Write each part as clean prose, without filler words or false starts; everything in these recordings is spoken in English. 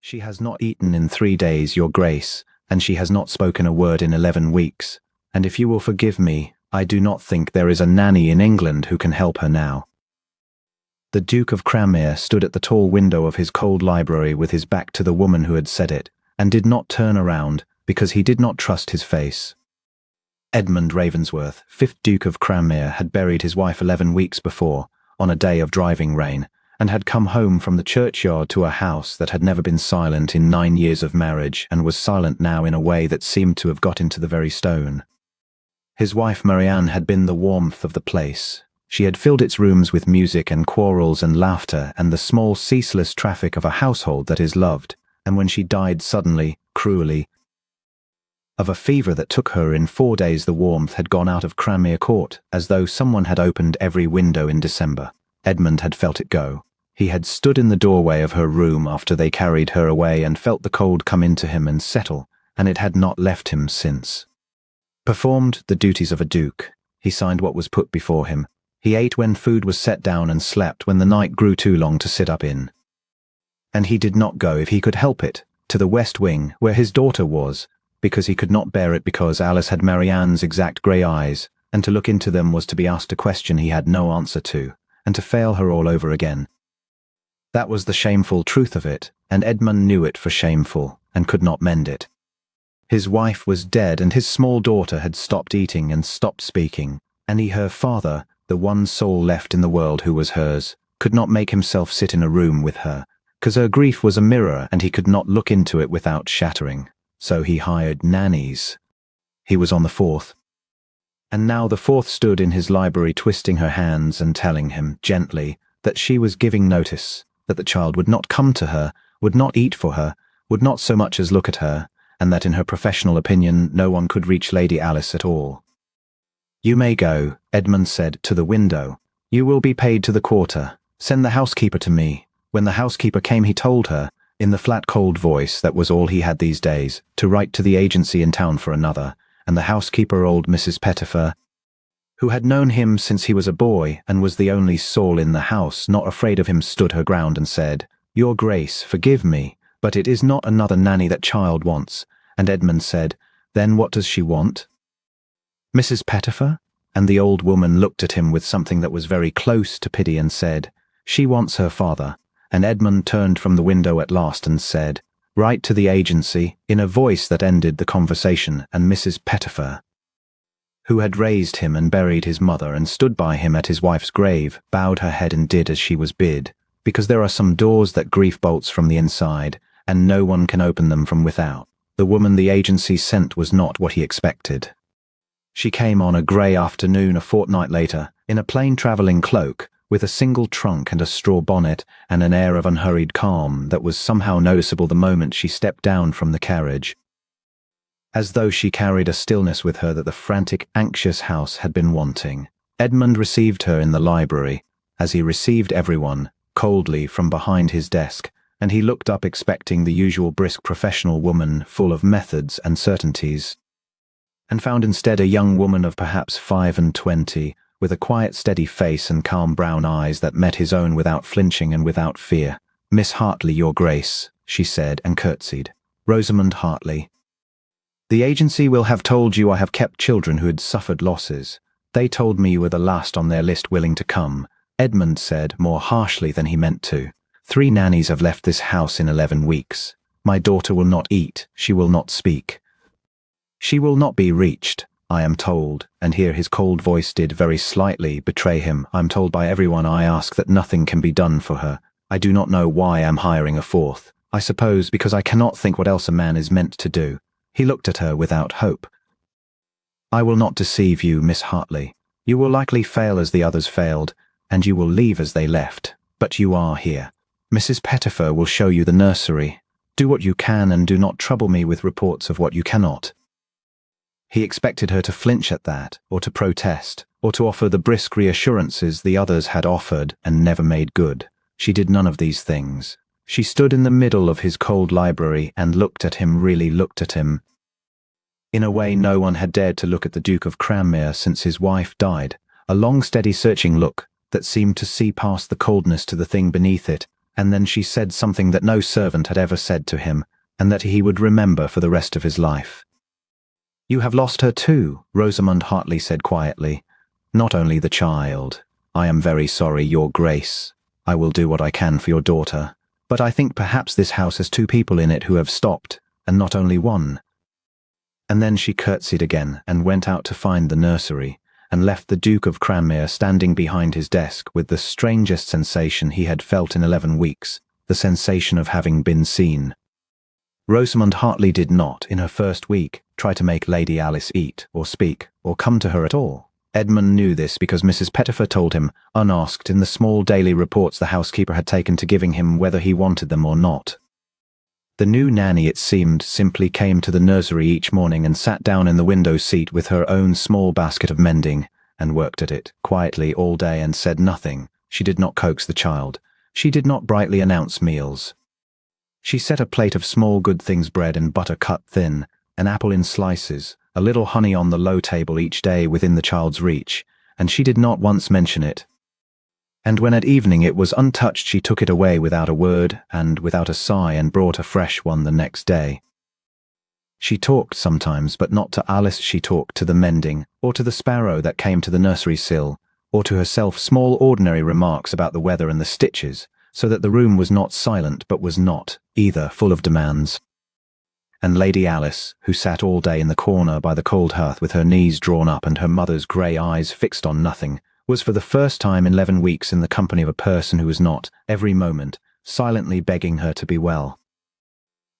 She has not eaten in 3 days, your grace, and she has not spoken a word in 11 weeks, and if you will forgive me, I do not think there is a nanny in England who can help her now. The Duke of Cranmere stood at the tall window of his cold library with his back to the woman who had said it, and did not turn around, because he did not trust his face. Edmund Ravensworth, 5th Duke of Cranmere, had buried his wife 11 weeks before, on a day of driving rain, and had come home from the churchyard to a house that had never been silent in 9 years of marriage, and was silent now in a way that seemed to have got into the very stone. His wife Marianne had been the warmth of the place. She had filled its rooms with music and quarrels and laughter and the small ceaseless traffic of a household that is loved, and when she died suddenly, cruelly, of a fever that took her in 4 days, the warmth had gone out of Cranmere Court, as though someone had opened every window in December. Edmund had felt it go. He had stood in the doorway of her room after they carried her away and felt the cold come into him and settle, and it had not left him since. Performed the duties of a duke. He signed what was put before him. He ate when food was set down and slept when the night grew too long to sit up in. And he did not go, if he could help it, to the west wing, where his daughter was, because he could not bear it, because Alice had Marianne's exact grey eyes, and to look into them was to be asked a question he had no answer to, and to fail her all over again. That was the shameful truth of it, and Edmund knew it for shameful, and could not mend it. His wife was dead, and his small daughter had stopped eating and stopped speaking, and he, her father, the one soul left in the world who was hers, could not make himself sit in a room with her, 'cause her grief was a mirror and he could not look into it without shattering. So he hired nannies. He was on the 4th. And now the 4th stood in his library twisting her hands and telling him, gently, that she was giving notice, that the child would not come to her, would not eat for her, would not so much as look at her, and that in her professional opinion no one could reach Lady Alice at all. You may go, Edmund said, to the window. You will be paid to the quarter. Send the housekeeper to me. When the housekeeper came, he told her, in the flat cold voice that was all he had these days, to write to the agency in town for another, and the housekeeper, old Mrs. Pettifer, who had known him since he was a boy and was the only soul in the house not afraid of him, stood her ground and said, Your Grace, forgive me, but it is not another nanny that child wants. And Edmund said, Then what does she want? Mrs. Pettifer? And the old woman looked at him with something that was very close to pity and said, She wants her father. And Edmund turned from the window at last and said, Write to the agency, in a voice that ended the conversation, and Mrs. Pettifer, who had raised him and buried his mother and stood by him at his wife's grave, bowed her head and did as she was bid, because there are some doors that grief bolts from the inside, and no one can open them from without. The woman the agency sent was not what he expected. She came on a grey afternoon a fortnight later, in a plain travelling cloak, with a single trunk and a straw bonnet, and an air of unhurried calm that was somehow noticeable the moment she stepped down from the carriage, as though she carried a stillness with her that the frantic, anxious house had been wanting. Edmund received her in the library, as he received everyone, coldly from behind his desk, and he looked up expecting the usual brisk professional woman full of methods and certainties, and found instead a young woman of perhaps 25, with a quiet, steady face and calm brown eyes that met his own without flinching and without fear. Miss Hartley, Your Grace, she said, and curtsied. Rosamond Hartley. The agency will have told you I have kept children who had suffered losses. They told me you were the last on their list willing to come, Edmund said, more harshly than he meant to. 3 nannies have left this house in 11 weeks. My daughter will not eat, she will not speak. She will not be reached, I am told, and here his cold voice did very slightly betray him. I am told by everyone I ask that nothing can be done for her. I do not know why I am hiring a 4th. I suppose because I cannot think what else a man is meant to do. He looked at her without hope. I will not deceive you, Miss Hartley. You will likely fail as the others failed, and you will leave as they left. But you are here. Mrs. Pettifer will show you the nursery. Do what you can and do not trouble me with reports of what you cannot. He expected her to flinch at that, or to protest, or to offer the brisk reassurances the others had offered and never made good. She did none of these things. She stood in the middle of his cold library and looked at him, really looked at him, in a way no one had dared to look at the Duke of Cranmere since his wife died, a long, steady, searching look that seemed to see past the coldness to the thing beneath it, And then she said something that no servant had ever said to him, and that he would remember for the rest of his life. "You have lost her too," Rosamund Hartley said quietly. "Not only the child. I am very sorry, Your Grace. I will do what I can for your daughter. But I think perhaps this house has two people in it who have stopped, and not only one." And then she curtsied again and went out to find the nursery, and left the Duke of Cranmere standing behind his desk with the strangest sensation he had felt in 11 weeks, the sensation of having been seen. Rosamund Hartley did not, in her first week, try to make Lady Alice eat, or speak, or come to her at all. Edmund knew this because Mrs. Pettifer told him, unasked, in the small daily reports the housekeeper had taken to giving him whether he wanted them or not. The new nanny, it seemed, simply came to the nursery each morning and sat down in the window seat with her own small basket of mending, and worked at it, quietly all day, and said nothing. She did not coax the child. She did not brightly announce meals. She set a plate of small good things, bread and butter cut thin, an apple in slices, a little honey on the low table each day within the child's reach, and she did not once mention it. And when at evening it was untouched, she took it away without a word and without a sigh, and brought a fresh one the next day. She talked sometimes, but not to Alice. She talked to the mending, or to the sparrow that came to the nursery sill, or to herself, small ordinary remarks about the weather and the stitches, so that the room was not silent but was not, either, full of demands. And Lady Alice, who sat all day in the corner by the cold hearth with her knees drawn up and her mother's grey eyes fixed on nothing, was for the first time in 11 weeks in the company of a person who was not, every moment, silently begging her to be well.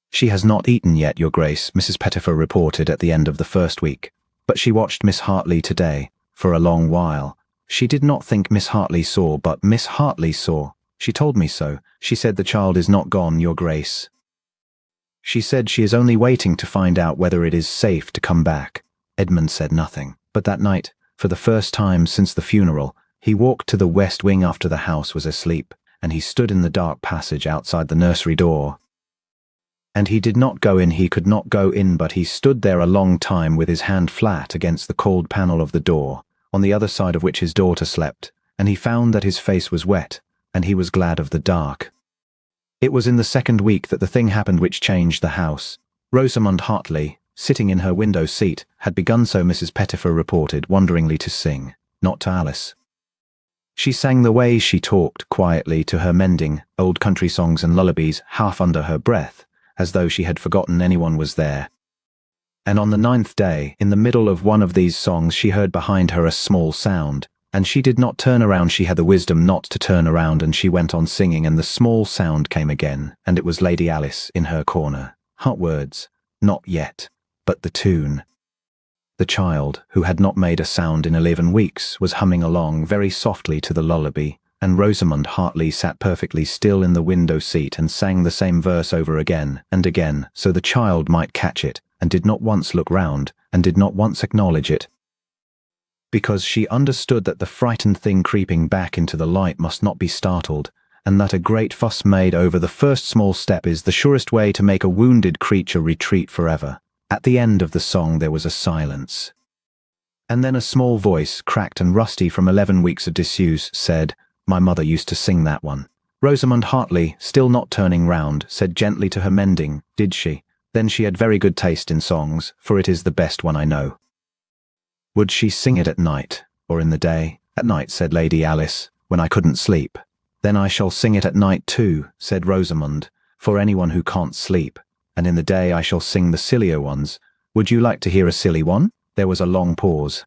"She has not eaten yet, Your Grace," Mrs. Pettifer reported at the end of the first week, "but she watched Miss Hartley today, for a long while. She did not think Miss Hartley saw, but Miss Hartley saw. She told me so. She said the child is not gone, Your Grace. She said she is only waiting to find out whether it is safe to come back." Edmund said nothing, but that night, for the first time since the funeral, he walked to the west wing after the house was asleep, and he stood in the dark passage outside the nursery door. And he did not go in, he could not go in, but he stood there a long time with his hand flat against the cold panel of the door, on the other side of which his daughter slept, and he found that his face was wet, and he was glad of the dark. It was in the second week that the thing happened which changed the house. Rosamund Hartley, sitting in her window seat, had begun, so Mrs. Pettifer reported, wonderingly to sing, not to Alice. She sang the way she talked, quietly, to her mending, old country songs and lullabies, half under her breath, as though she had forgotten anyone was there. And on the 9th day, in the middle of one of these songs, she heard behind her a small sound, and she did not turn around. She had the wisdom not to turn around, and she went on singing, and the small sound came again, and it was Lady Alice in her corner. Hot words, not yet, but the tune. The child, who had not made a sound in 11 weeks, was humming along very softly to the lullaby, and Rosamund Hartley sat perfectly still in the window seat and sang the same verse over again and again, so the child might catch it, and did not once look round, and did not once acknowledge it, because she understood that the frightened thing creeping back into the light must not be startled, and that a great fuss made over the first small step is the surest way to make a wounded creature retreat forever. At the end of the song there was a silence. And then a small voice, cracked and rusty from 11 weeks of disuse, said, "My mother used to sing that one." Rosamund Hartley, still not turning round, said gently to her mending, "Did she? Then she had very good taste in songs, for it is the best one I know." "Would she sing it at night, or in the day?" "At night," said Lady Alice, "when I couldn't sleep." "Then I shall sing it at night too," said Rosamund, "for anyone who can't sleep, and in the day I shall sing the sillier ones. Would you like to hear a silly one?" There was a long pause.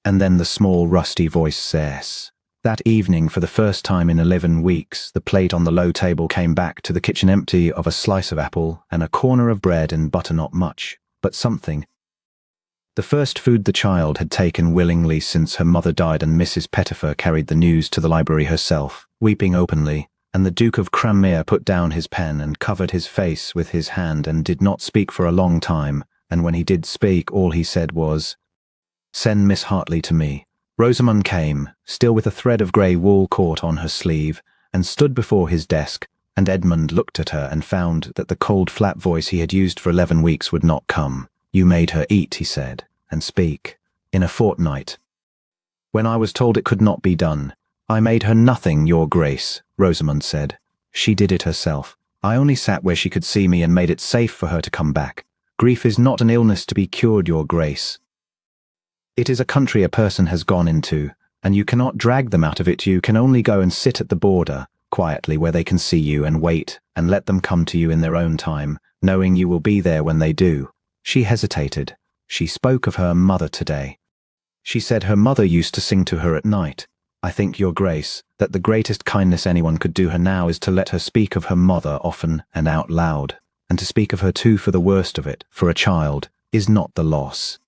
And then the small rusty voice says, that evening, for the first time in 11 weeks, the plate on the low table came back to the kitchen empty of a slice of apple and a corner of bread and butter, not much, but something. The first food the child had taken willingly since her mother died, and Mrs. Pettifer carried the news to the library herself, weeping openly, and the Duke of Cranmere put down his pen and covered his face with his hand and did not speak for a long time, and when he did speak all he said was, "Send Miss Hartley to me." Rosamund came, still with a thread of grey wool caught on her sleeve, and stood before his desk, and Edmund looked at her and found that the cold flat voice he had used for 11 weeks would not come. "You made her eat," he said, "and speak. In a fortnight. When I was told it could not be done, I made her nothing, Your Grace," Rosamund said. She did it herself. I only sat where she could see me and made it safe for her to come back. Grief is not an illness to be cured, Your Grace. It is a country a person has gone into, and you cannot drag them out of it. You can only go and sit at the border, quietly, where they can see you, and wait, and let them come to you in their own time, knowing you will be there when they do. She hesitated. She spoke of her mother today. She said her mother used to sing to her at night. I think, Your Grace, that the greatest kindness anyone could do her now is to let her speak of her mother often and out loud, and to speak of her too, for the worst of it, for a child, is not the loss.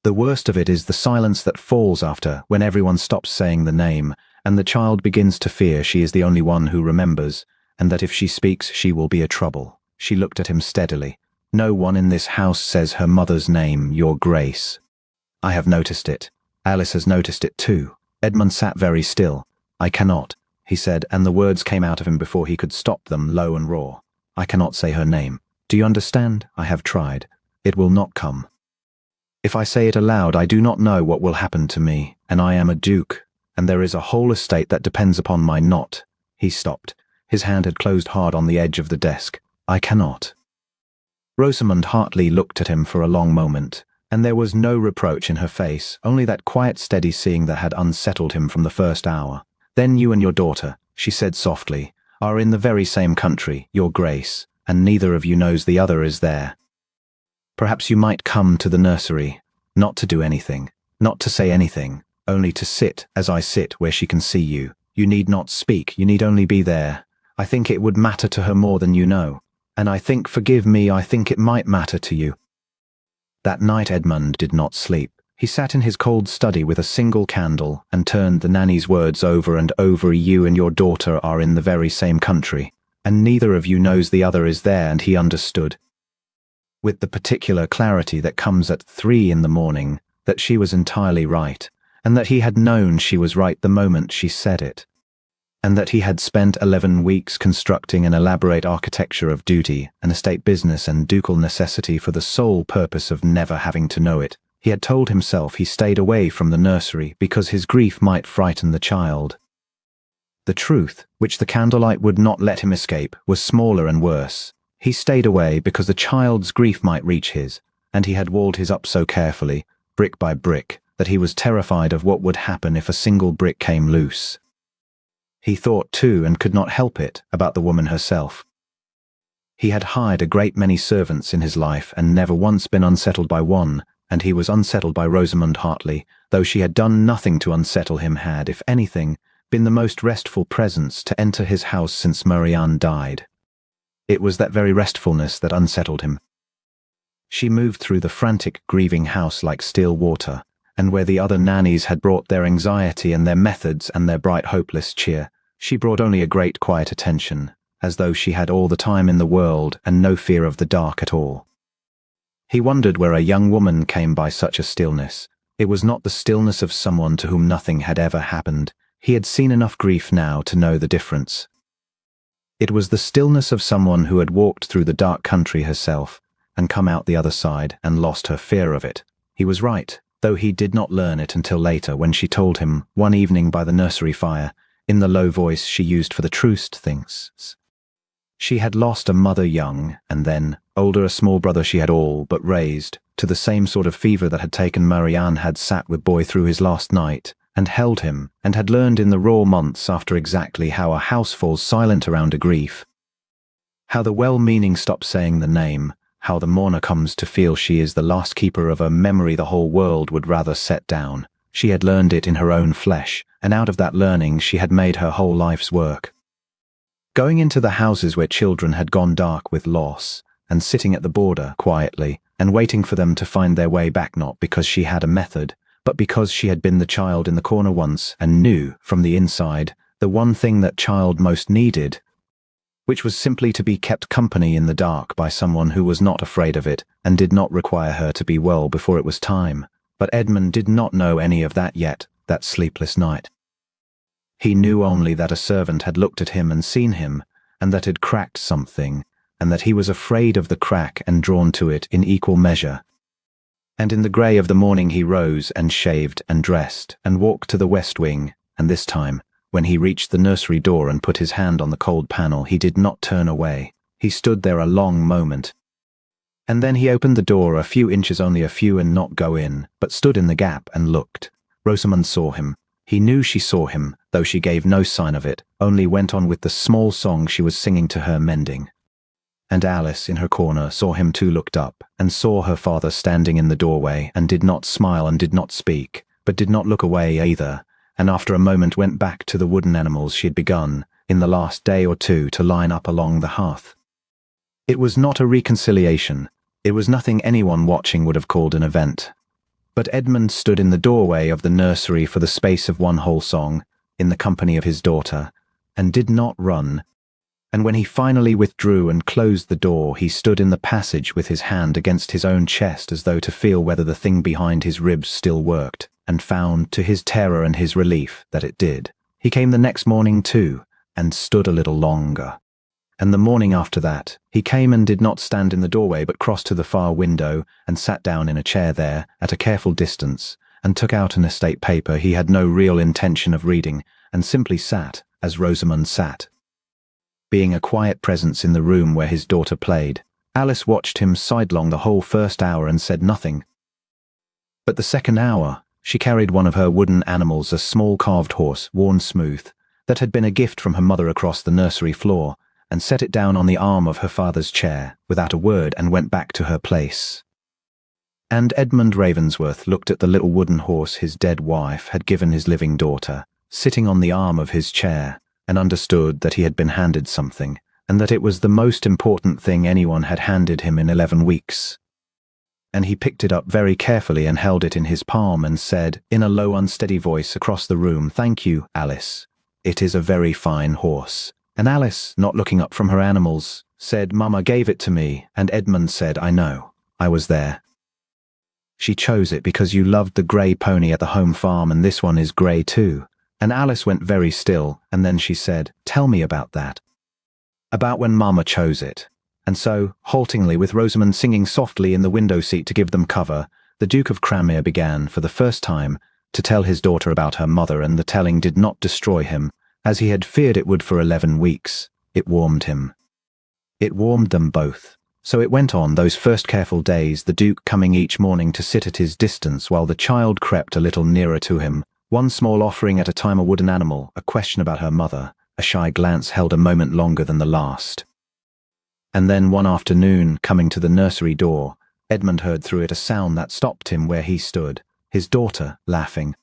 The worst of it is the silence that falls after, when everyone stops saying the name, and the child begins to fear she is the only one who remembers, and that if she speaks she will be a trouble. She looked at him steadily. No one in this house says her mother's name, Your Grace. I have noticed it. Alice has noticed it too. Edmund sat very still. I cannot, he said, and the words came out of him before he could stop them, low and raw. I cannot say her name. Do you understand? I have tried. It will not come. If I say it aloud, I do not know what will happen to me, and I am a duke, and there is a whole estate that depends upon my not. He stopped. His hand had closed hard on the edge of the desk. I cannot. Rosamund Hartley looked at him for a long moment, and there was no reproach in her face, only that quiet, steady seeing that had unsettled him from the first hour. Then you and your daughter, she said softly, are in the very same country, Your Grace, and neither of you knows the other is there. Perhaps you might come to the nursery, not to do anything, not to say anything, only to sit as I sit where she can see you. You need not speak, you need only be there. I think it would matter to her more than you know. And I think, forgive me, I think it might matter to you. That night Edmund did not sleep. He sat in his cold study with a single candle and turned the nanny's words over and over. You and your daughter are in the very same country, and neither of you knows the other is there, and he understood, with the particular clarity that comes at 3 in the morning, that she was entirely right, and that he had known she was right the moment she said it, and that he had spent 11 weeks constructing an elaborate architecture of duty, an estate business and ducal necessity for the sole purpose of never having to know it. He had told himself he stayed away from the nursery because his grief might frighten the child. The truth, which the candlelight would not let him escape, was smaller and worse. He stayed away because the child's grief might reach his, and he had walled his up so carefully, brick by brick, that he was terrified of what would happen if a single brick came loose. He thought too, and could not help it, about the woman herself. He had hired a great many servants in his life and never once been unsettled by one, and he was unsettled by Rosamund Hartley, though she had done nothing to unsettle him, had, if anything, been the most restful presence to enter his house since Marianne died. It was that very restfulness that unsettled him. She moved through the frantic, grieving house like still water, and where the other nannies had brought their anxiety and their methods and their bright, hopeless cheer, she brought only a great, quiet attention, as though she had all the time in the world and no fear of the dark at all. He wondered where a young woman came by such a stillness. It was not the stillness of someone to whom nothing had ever happened. He had seen enough grief now to know the difference. It was the stillness of someone who had walked through the dark country herself, and come out the other side and lost her fear of it. He was right, though he did not learn it until later, when she told him, one evening by the nursery fire, in the low voice she used for the truest things. She had lost a mother young, and then, older, a small brother she had all but raised, to the same sort of fever that had taken Marianne, had sat with boy through his last night, and held him, and had learned in the raw months after exactly how a house falls silent around a grief, how the well-meaning stop saying the name, how the mourner comes to feel she is the last keeper of a memory the whole world would rather set down. She had learned it in her own flesh, and out of that learning she had made her whole life's work. Going into the houses where children had gone dark with loss, and sitting at the border quietly, and waiting for them to find their way back, not because she had a method, but because she had been the child in the corner once and knew, from the inside, the one thing that child most needed, which was simply to be kept company in the dark by someone who was not afraid of it and did not require her to be well before it was time. But Edmund did not know any of that yet, that sleepless night. He knew only that a servant had looked at him and seen him, and that had cracked something, and that he was afraid of the crack and drawn to it in equal measure. And in the grey of the morning he rose and shaved and dressed and walked to the west wing, and this time, When he reached the nursery door and put his hand on the cold panel, he did not turn away. He stood there a long moment. And then he opened the door a few inches, only a few, and not go in, but stood in the gap and looked. Rosamund saw him. He knew she saw him, though she gave no sign of it, only went on with the small song she was singing to her mending. And Alice, in her corner, saw him too, looked up, and saw her father standing in the doorway, and did not smile and did not speak, but did not look away either, and after a moment went back to the wooden animals she had begun, in the last day or two, to line up along the hearth. It was not a reconciliation. It was nothing anyone watching would have called an event. But Edmund stood in the doorway of the nursery for the space of one whole song, in the company of his daughter, and did not run. And when he finally withdrew and closed the door, he stood in the passage with his hand against his own chest, as though to feel whether the thing behind his ribs still worked, and found, to his terror and his relief, that it did. He came the next morning too, and stood a little longer. And the morning after that, he came and did not stand in the doorway, but crossed to the far window and sat down in a chair there, at a careful distance, and took out an estate paper he had no real intention of reading, and simply sat, as Rosamund sat. Being a quiet presence in the room where his daughter played, Alice watched him sidelong the whole first hour and said nothing. But the second hour, she carried one of her wooden animals, a small carved horse, worn smooth, that had been a gift from her mother, across the nursery floor, and set it down on the arm of her father's chair, without a word, and went back to her place. And Edmund Ravensworth looked at the little wooden horse his dead wife had given his living daughter, sitting on the arm of his chair, and understood that he had been handed something, and that it was the most important thing anyone had handed him in 11 weeks. And he picked it up very carefully and held it in his palm and said, in a low, unsteady voice across the room, "Thank you, Alice. It is a very fine horse." And Alice, not looking up from her animals, said, "Mama gave it to me," and Edmund said, "I know. I was there. She chose it because you loved the grey pony at the home farm, and this one is grey too." And Alice went very still, and then she said, "Tell me about that. About when Mama chose it." And so, haltingly, with Rosamund singing softly in the window seat to give them cover, the Duke of Cranmere began, for the first time, to tell his daughter about her mother, and the telling did not destroy him, as he had feared it would for 11 weeks. It warmed him. It warmed them both. So it went on, those first careful days, the Duke coming each morning to sit at his distance while the child crept a little nearer to him, one small offering at a time, a wooden animal, a question about her mother, a shy glance held a moment longer than the last. And then one afternoon, coming to the nursery door, Edmund heard through it a sound that stopped him where he stood, his daughter laughing.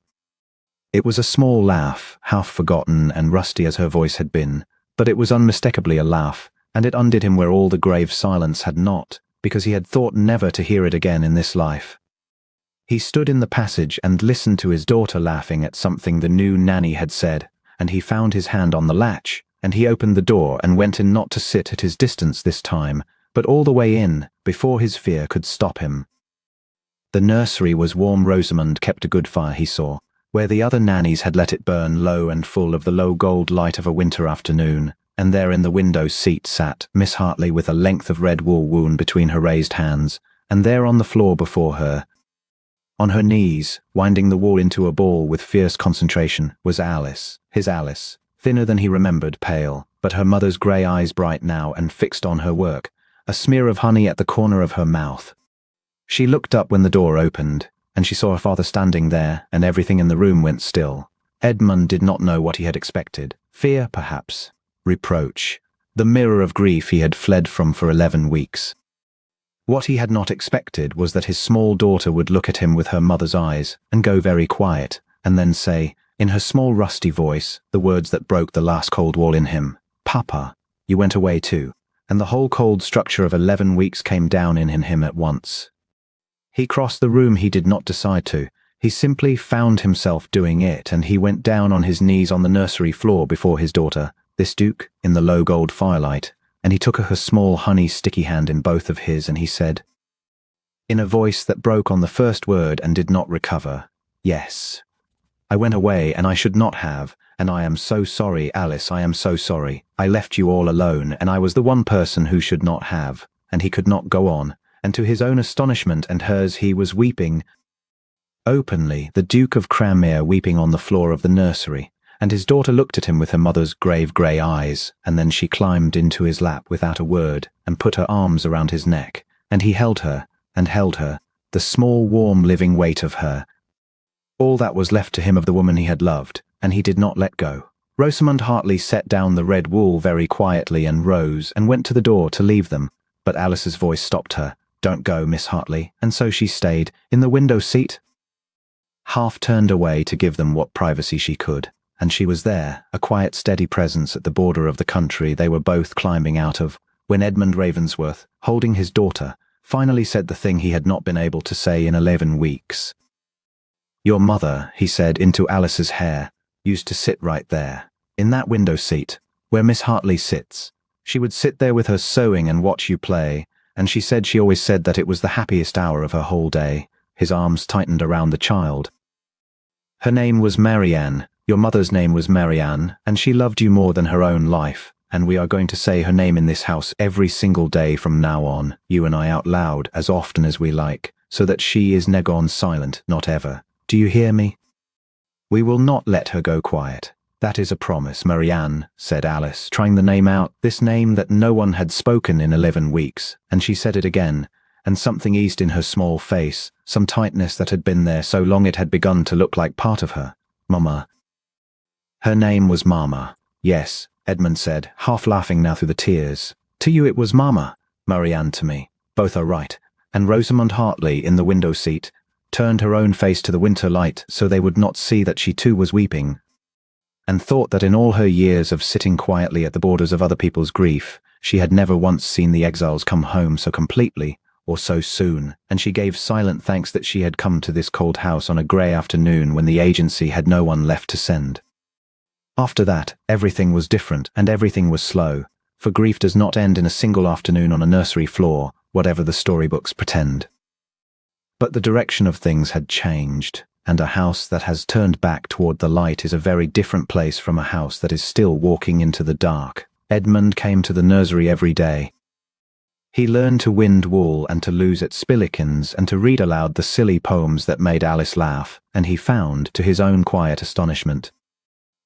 It was a small laugh, half forgotten and rusty as her voice had been, but it was unmistakably a laugh, and it undid him where all the grave silence had not, because he had thought never to hear it again in this life. He stood in the passage and listened to his daughter laughing at something the new Nanny had said, and he found his hand on the latch, and he opened the door and went in, not to sit at his distance this time, but all the way in, before his fear could stop him. The nursery was warm. Rosamund kept a good fire, he saw, where the other nannies had let it burn low and full of the low gold light of a winter afternoon, and there in the window seat sat Miss Hartley with a length of red wool wound between her raised hands, and there on the floor before her, on her knees, winding the wool into a ball with fierce concentration, was Alice, his Alice, thinner than he remembered, pale, but her mother's grey eyes bright now and fixed on her work, a smear of honey at the corner of her mouth. She looked up when the door opened, and she saw her father standing there, and everything in the room went still. Edmund did not know what he had expected. Fear, perhaps. Reproach. The mirror of grief he had fled from for 11 weeks. What he had not expected was that his small daughter would look at him with her mother's eyes, and go very quiet, and then say, in her small rusty voice, the words that broke the last cold wall in him, "Papa, you went away too," and the whole cold structure of 11 weeks came down in him at once. He crossed the room. He did not decide to. He simply found himself doing it, and he went down on his knees on the nursery floor before his daughter, this Duke, in the low gold firelight, and he took her small honey sticky hand in both of his, and he said, in a voice that broke on the first word and did not recover, "Yes. I went away, and I should not have, and I am so sorry, Alice, I am so sorry. I left you all alone, and I was the one person who should not have," and he could not go on, and to his own astonishment and hers he was weeping openly, the Duke of Cranmere weeping on the floor of the nursery, and his daughter looked at him with her mother's grave grey eyes, and then she climbed into his lap without a word and put her arms around his neck, and he held her, the small warm living weight of her. All that was left to him of the woman he had loved, and he did not let go. Rosamund Hartley set down the red wool very quietly and rose and went to the door to leave them, but Alice's voice stopped her. "Don't go, Miss Hartley," and so she stayed, in the window seat, half turned away to give them what privacy she could. And she was there, a quiet, steady presence at the border of the country they were both climbing out of, when Edmund Ravensworth, holding his daughter, finally said the thing he had not been able to say in 11 weeks. "Your mother," he said into Alice's hair, "used to sit right there, in that window seat, where Miss Hartley sits. She would sit there with her sewing and watch you play, and she said she always said that it was the happiest hour of her whole day." His arms tightened around the child. "Her name was Marianne. Your mother's name was Marianne, and she loved you more than her own life, and we are going to say her name in this house every single day from now on, you and I out loud, as often as we like, so that she is never silent, not ever. Do you hear me? We will not let her go quiet. That is a promise." "Marianne," said Alice, trying the name out, this name that no one had spoken in 11 weeks, and she said it again, and something eased in her small face, some tightness that had been there so long it had begun to look like part of her. "Mama." "Her name was Mama." "Yes," Edmund said, half laughing now through the tears. "To you it was Mama, Marianne to me. Both are right." And Rosamund Hartley, in the window seat, turned her own face to the winter light so they would not see that she too was weeping, and thought that in all her years of sitting quietly at the borders of other people's grief, she had never once seen the exiles come home so completely or so soon, and she gave silent thanks that she had come to this cold house on a grey afternoon when the agency had no one left to send. After that, everything was different and everything was slow, for grief does not end in a single afternoon on a nursery floor, whatever the storybooks pretend. But the direction of things had changed, and a house that has turned back toward the light is a very different place from a house that is still walking into the dark. Edmund came to the nursery every day. He learned to wind wool and to lose at spillikins and to read aloud the silly poems that made Alice laugh, and he found, to his own quiet astonishment,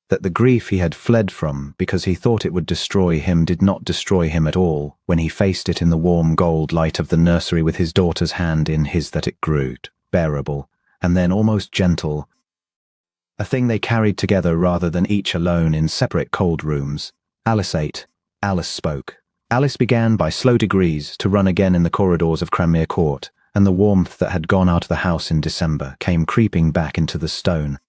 that the grief he had fled from because he thought it would destroy him did not destroy him at all when he faced it in the warm gold light of the nursery with his daughter's hand in his, that it grew bearable, and then almost gentle, a thing they carried together rather than each alone in separate cold rooms. Alice ate. Alice spoke. Alice began by slow degrees to run again in the corridors of Cranmere Court, and the warmth that had gone out of the house in December came creeping back into the stone.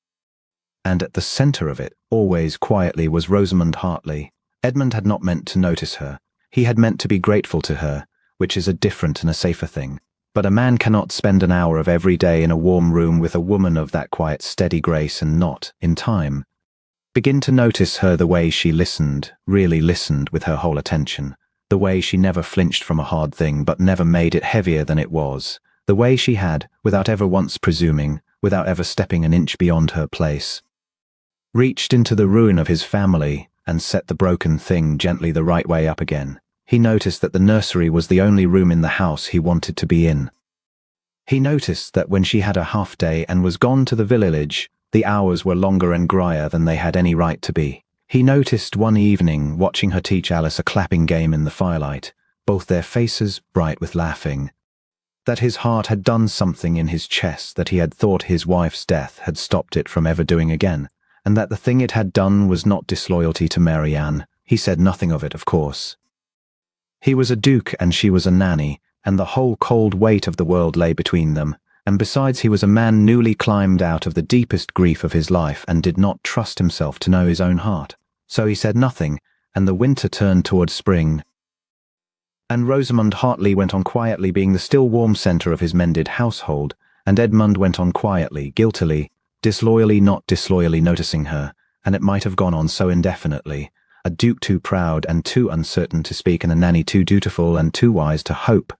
And at the centre of it, always quietly, was Rosamund Hartley. Edmund had not meant to notice her. He had meant to be grateful to her, which is a different and a safer thing. But a man cannot spend an hour of every day in a warm room with a woman of that quiet, steady grace and not, in time, begin to notice her the way she listened, really listened with her whole attention, the way she never flinched from a hard thing but never made it heavier than it was, the way she had, without ever once presuming, without ever stepping an inch beyond her place, reached into the ruin of his family and set the broken thing gently the right way up again. He noticed that the nursery was the only room in the house he wanted to be in. He noticed that when she had a half day and was gone to the village, the hours were longer and drier than they had any right to be. He noticed one evening, watching her teach Alice a clapping game in the firelight, both their faces bright with laughing, that his heart had done something in his chest that he had thought his wife's death had stopped it from ever doing again, and that the thing it had done was not disloyalty to Marianne. He said nothing of it, of course. He was a duke and she was a nanny, and the whole cold weight of the world lay between them, and besides he was a man newly climbed out of the deepest grief of his life and did not trust himself to know his own heart. So he said nothing, and the winter turned toward spring, and Rosamund Hartley went on quietly being the still warm centre of his mended household, and Edmund went on quietly, guiltily, disloyally not disloyally noticing her, and it might have gone on so indefinitely, a duke too proud and too uncertain to speak and a nanny too dutiful and too wise to hope,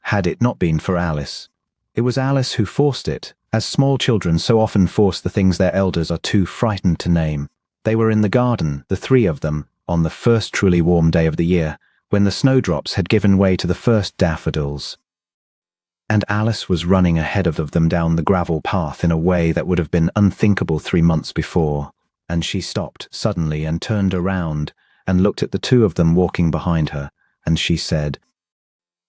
had it not been for Alice. It was Alice who forced it, as small children so often force the things their elders are too frightened to name. They were in the garden, the three of them, on the first truly warm day of the year, when the snowdrops had given way to the first daffodils, and Alice was running ahead of them down the gravel path in a way that would have been unthinkable 3 months before. And she stopped suddenly and turned around and looked at the two of them walking behind her, and she said,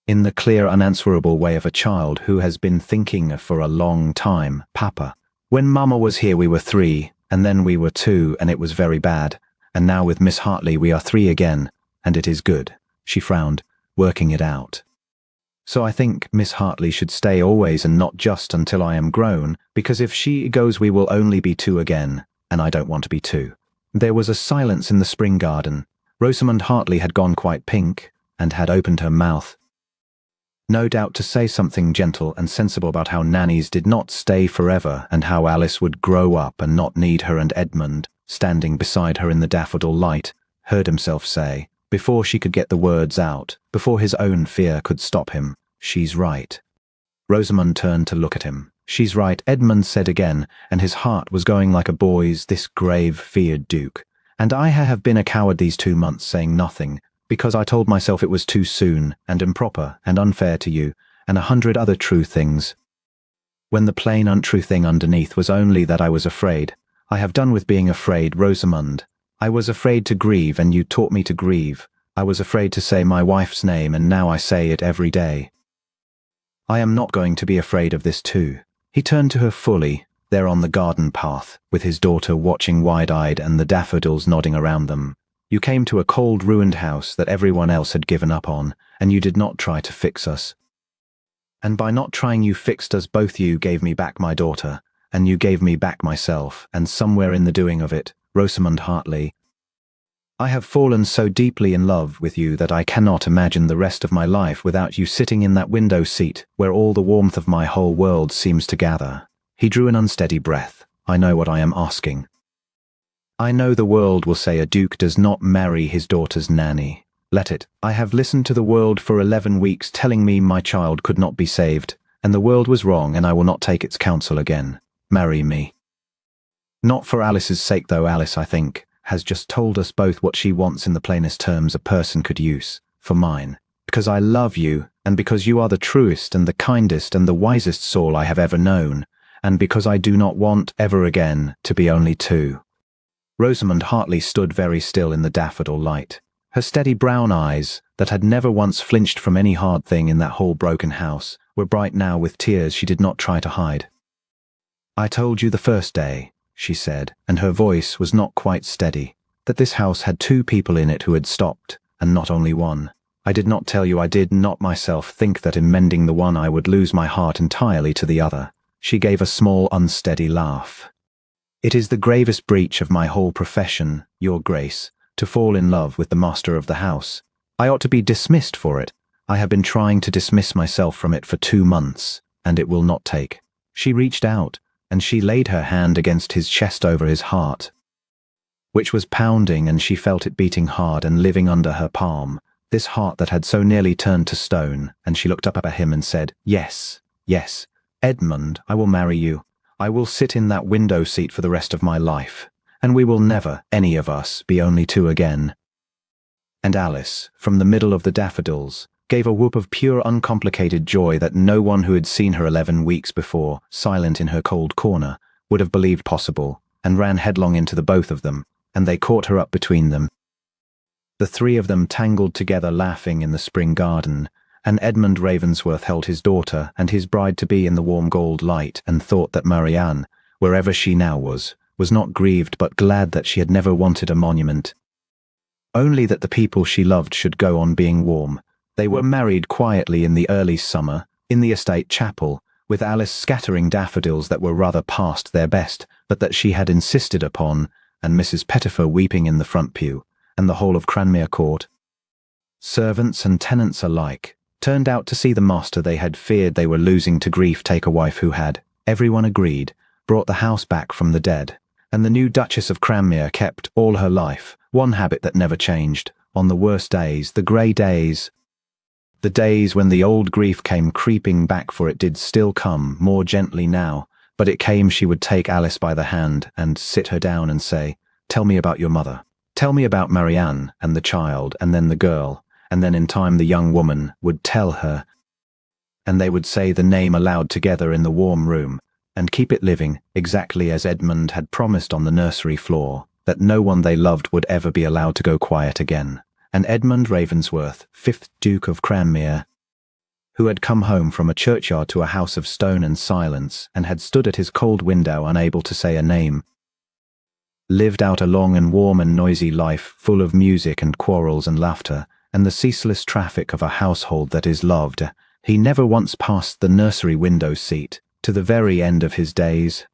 in the clear, unanswerable way of a child who has been thinking for a long time, "Papa, when Mama was here we were 3, and then we were 2, and it was very bad, and now with Miss Hartley we are 3 again, and it is good." She frowned, working it out. "So I think Miss Hartley should stay always and not just until I am grown, because if she goes we will only be 2 again, and I don't want to be 2. There was a silence in the spring garden. Rosamund Hartley had gone quite pink, and had opened her mouth, no doubt to say something gentle and sensible about how nannies did not stay forever and how Alice would grow up and not need her, and Edmund, standing beside her in the daffodil light, heard himself say, before she could get the words out, before his own fear could stop him, "She's right." Rosamund turned to look at him. "She's right," Edmund said again, and his heart was going like a boy's, this grave, feared Duke. "And I have been a coward these 2 months, saying nothing, because I told myself it was too soon, and improper, and unfair to you, and 100 other true things. When the plain untrue thing underneath was only that I was afraid. I have done with being afraid, Rosamund. I was afraid to grieve, and you taught me to grieve. I was afraid to say my wife's name, and now I say it every day. I am not going to be afraid of this too." He turned to her fully, there on the garden path, with his daughter watching wide-eyed and the daffodils nodding around them. "You came to a cold, ruined house that everyone else had given up on, and you did not try to fix us. And by not trying you fixed us both. You gave me back my daughter, and you gave me back myself, and somewhere in the doing of it, Rosamund Hartley, I have fallen so deeply in love with you that I cannot imagine the rest of my life without you sitting in that window seat where all the warmth of my whole world seems to gather." He drew an unsteady breath. "I know what I am asking. I know the world will say a duke does not marry his daughter's nanny. Let it. I have listened to the world for 11 weeks telling me my child could not be saved, and the world was wrong, and I will not take its counsel again. Marry me. Not for Alice's sake though. Alice, I think, has just told us both what she wants in the plainest terms a person could use. For mine. Because I love you, and because you are the truest and the kindest and the wisest soul I have ever known, and because I do not want, ever again, to be only 2. Rosamund Hartley stood very still in the daffodil light. Her steady brown eyes, that had never once flinched from any hard thing in that whole broken house, were bright now with tears she did not try to hide. "I told you the first day," she said, and her voice was not quite steady, "that this house had 2 people in it who had stopped, and not only one. I did not tell you I did not myself think that in mending the one I would lose my heart entirely to the other." She gave a small, unsteady laugh. "It is the gravest breach of my whole profession, Your Grace, to fall in love with the master of the house. I ought to be dismissed for it. I have been trying to dismiss myself from it for 2 months, and it will not take." She reached out, and she laid her hand against his chest over his heart, which was pounding, and she felt it beating hard and living under her palm, this heart that had so nearly turned to stone, and she looked up at him and said, "Yes, yes, Edmund, I will marry you. I will sit in that window seat for the rest of my life, and we will never, any of us, be only 2 again." And Alice, from the middle of the daffodils, gave a whoop of pure, uncomplicated joy that no one who had seen her 11 weeks before, silent in her cold corner, would have believed possible, and ran headlong into the both of them, and they caught her up between them. The 3 of them tangled together laughing in the spring garden, and Edmund Ravensworth held his daughter and his bride-to-be in the warm gold light and thought that Marianne, wherever she now was not grieved but glad that she had never wanted a monument. Only that the people she loved should go on being warm. They were married quietly in the early summer, in the estate chapel, with Alice scattering daffodils that were rather past their best, but that she had insisted upon, and Mrs. Pettifer weeping in the front pew, and the whole of Cranmere Court, servants and tenants alike, turned out to see the master they had feared they were losing to grief take a wife who had, everyone agreed, brought the house back from the dead. And the new Duchess of Cranmere kept, all her life, one habit that never changed, on the worst days, the grey days, the days when the old grief came creeping back, for it did still come, more gently now, but it came. She would take Alice by the hand and sit her down and say, "Tell me about your mother. Tell me about Marianne and the child, and then the girl," and then in time the young woman would tell her, and they would say the name aloud together in the warm room, and keep it living, exactly as Edmund had promised on the nursery floor, that no one they loved would ever be allowed to go quiet again. And Edmund Ravensworth, 5th Duke of Cranmere, who had come home from a churchyard to a house of stone and silence, and had stood at his cold window unable to say a name, lived out a long and warm and noisy life, full of music and quarrels and laughter, and the ceaseless traffic of a household that is loved. He never once passed the nursery window seat, to the very end of his days,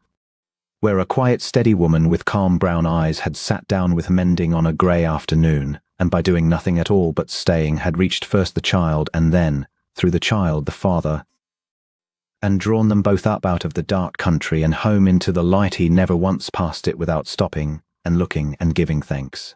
where a quiet, steady woman with calm brown eyes had sat down with mending on a grey afternoon, and by doing nothing at all but staying had reached first the child and then, through the child, the father, and drawn them both up out of the dark country and home into the light. He never once passed it without stopping and looking and giving thanks.